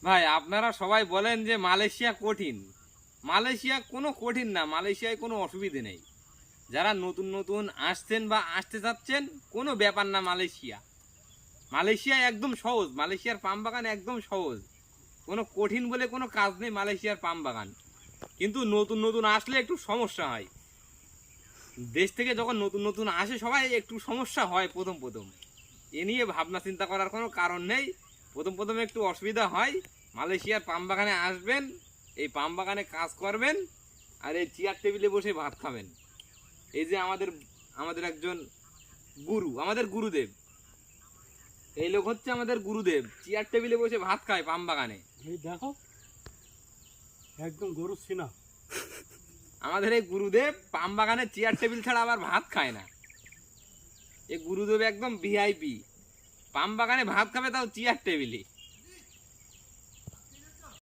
ভাই আপনারা সবাই বলেন যে মালয়েশিয়া কঠিন। মালয়েশিয়া কোনো কঠিন না, মালয়েশিয়ায় কোনো অসুবিধে নেই। যারা নতুন নতুন আসছেন বা আসতে চাচ্ছেন, কোনো ব্যাপার না। মালয়েশিয়া মালয়েশিয়া একদম সহজ, মালয়েশিয়ার পাম বাগান একদম সহজ, কোনো কঠিন বলে কোনো কাজ নেই মালয়েশিয়ার পাম বাগান। কিন্তু নতুন নতুন আসলে একটু সমস্যা হয়। দেশ থেকে যখন নতুন নতুন আসে সবাই একটু সমস্যা হয় প্রথম প্রথম। এ নিয়ে ভাবনা চিন্তা করার কোনো কারণ নেই। প্রথম প্রথম একটু অসুবিধা হয়। মালয়েশিয়ার পাম বাগানে আসবেন, এই পাম বাগানে কাজ করবেন, আর এই চেয়ার টেবিলে বসে ভাত খাবেন। এই যে আমাদের আমাদের একজন গুরু, আমাদের গুরুদেব, এই লোক হচ্ছে আমাদের গুরুদেব, চেয়ার টেবিলে বসে ভাত খায় পাম বাগানে। এই দেখো একদম গরু সিনা। আমাদের এই গুরুদেব পাম বাগানে চেয়ার টেবিল ছাড়া আবার ভাত খায় না। এই গুরুদেব একদম ভিআইপি, পাম বাগানে ভাত খাবে তাও চেয়ার টেবিলে।